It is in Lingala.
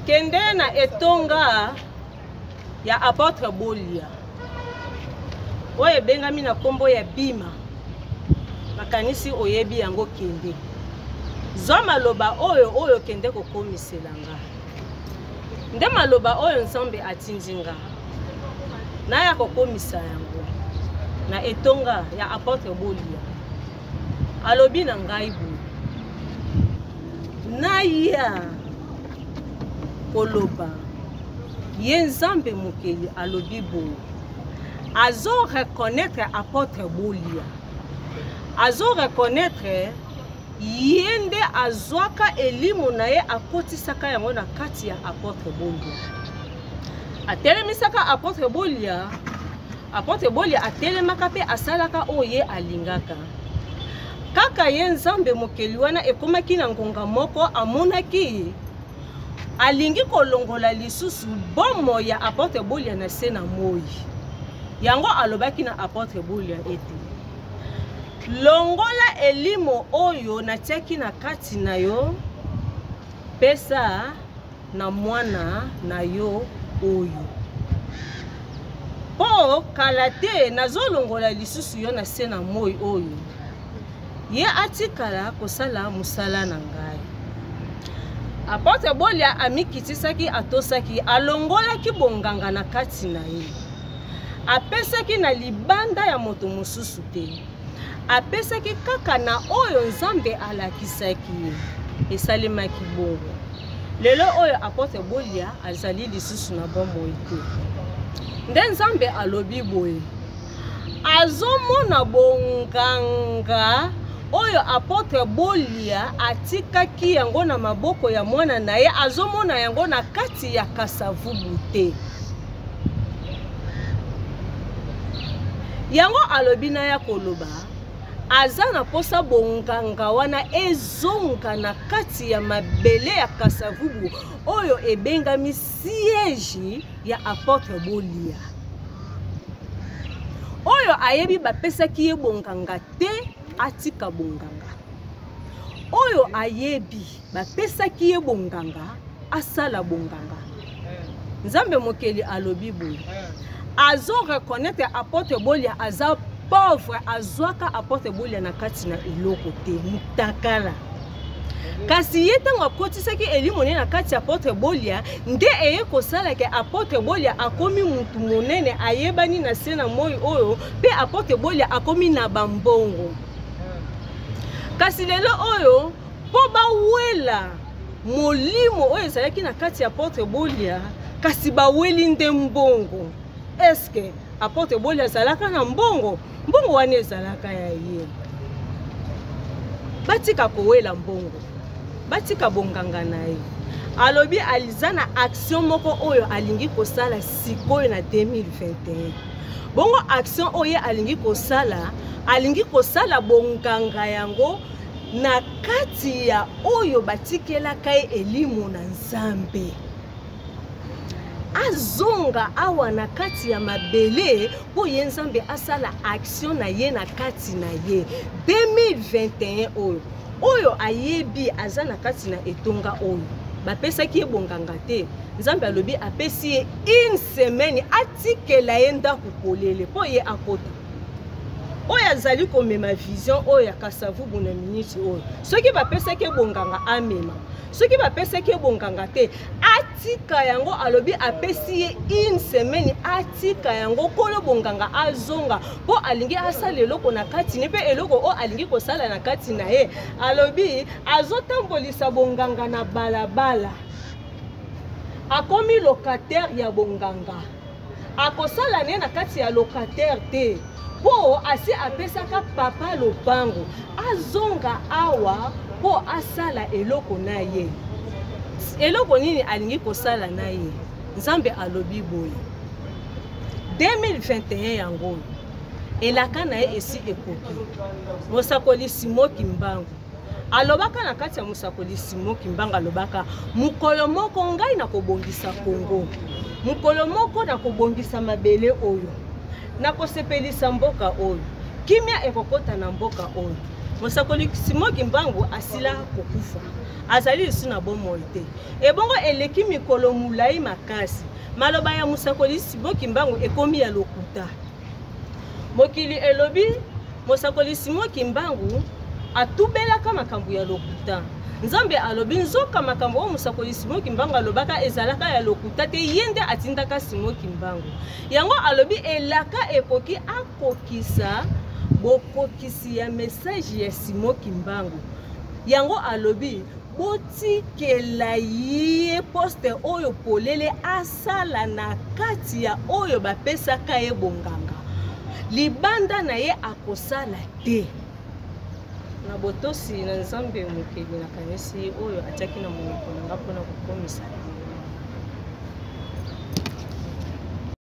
kende na etonga ya apôtre Bolia oye bengami na kombo ya Bima makanisi oyebi yango kende zo maloba oyo kende kokomiselanga nde maloba oyo Nzambe atindinga na ya kokomisa yango na etonga ya apôtre Bolia alobi na ngai bu na ya koloba ye Nzambe mokeli alobi bo azo reconnaître apôtre Bolia azo reconnaître yende azwaka elimu na ye akotisaka yango na kati ya apôtre Bolia atelemisaka apôtre Bolia atelemaka pe asalaka oye alingaka kaka ye Nzambe mokeli wana ekomaki na ngonga moko amonaki alingi kolongola lisusu bomo ya apôtre Bolia na se na moi yango alobaki na apôtre Bolia ete longola elimo oyo natiaki na kati na yo pesa na mwana na yo oyo po kala te nazolongola lisusu yo na se na moi oyo ye atikala kosala musala na ngai apôtre Bolia amikitisaki atosaki alongolaki bonganga na kati na ye apesaki na libanda ya moto mosusu te apesaki kaka na oyo Nzambe alakisaki esalemaki bongo lelo oyo apôtre Bolia azali lisusu na bomoi te nde Nzambe alobi boye azomona bonganga oyo apôtre Bolia atikaki yango na maboko ya mwana na ye azomona yango na kati ya kasavubu te yango alobi na ya koloba aza na posa bonganga wana ezonga na kati ya mabele ya kasavubu oyo ebengami siège ya apôtre Bolia oyo ayebi bapesaki ye bonganga te atika bonganga oyo ayebi bapesaki ye bonganga asala bonganga Nzambe mokeli alobi boye azo reconnaître apôtre Bolia aza pauvre azwaka apôtre Bolia na kati na eloko te mutakala kasi ye ntango akotisaki elimu ne na kati ya apôtre Bolia nde eye kosala ke apôtre Bolia akomi mutu monene ayebani na se na moi oyo pe apôtre Bolia akomi na bambongo kasi lelo oyo po bawela molimo oyo ezalaki na kati ya apôtre Bolia kasi baweli nde mbongo eske apôtre Bolia azalaka na mbongo wana ezalaka ya ye batika kowela mbongo batika bonganga na ye alobi aliza na action moko oyo alingi kosala sikoyo na 2021 bongo action oyo alingi kosala bonganga yango na kati ya oyo batikelaka ye elimu na Nzambe azonga awa na kati ya mabele po ye Nzambe asala action na ye na kati na ye 2021 oyo ayebi aza na kati na etonga oyo bapesaki ye bonganga te Nzambe alobi apesi ye une semaine atikela ye ndako polele po ye akota oyo azali komema vision oyo ya kasavubu na miniti oyo soki bapesaki ye bonganga amema soki bapesaki ye bonganga te atika yango alobi apesi ye une semaine atika yango kolo bonganga azonga po alingi asala eloko na kati ne pe eloko o alingi kosala na kati na ye alobi azotambolisa bonganga na balabala akomi locataire ya bonganga akosala ne na kati ya locataire te po asi apesaka papa lopango azonga awa po asala eloko na ye eloko nini alingi kosala na ye Nzambe alobi boye 2021 yango elaka na ye esi ekoki mosakoli Simoki Mbangu alobaka na kati ya mosakoli Simoki Mbangu alobaka mukolo moko ngai na kobongisa Kongo mukolo moko na kobongisa mabele oyo na kosepelisa mboka oyo kimia ekokota na mboka oyo mosakoli Simoki Mbangu asila kokufa azali lisu na bomoi te ebongo eleki mikolo mulai makasi maloba ya musakoli Simoki Mbangu ekomi ya lokuta mokili elobi musakoli Simoki Mbangu atubelaka makambo ya lokuta Nzambe alobi nzoka makambo o musakoli Simoki Mbangu alobaka ezalaka ya lokuta te yende atindaka Simoki Mbangu yango alobi elaka ekoki akokisa bokokisi ya message ya Simoki Mbangu yango alobi botikela ye poste oyo polele asala na kati ya oyo bapesaka ye bonganga libanda na ye akosala te na botosi na Nzambe mokeli na kanisi oyo atiaki na monoko na nga mpona kokomisa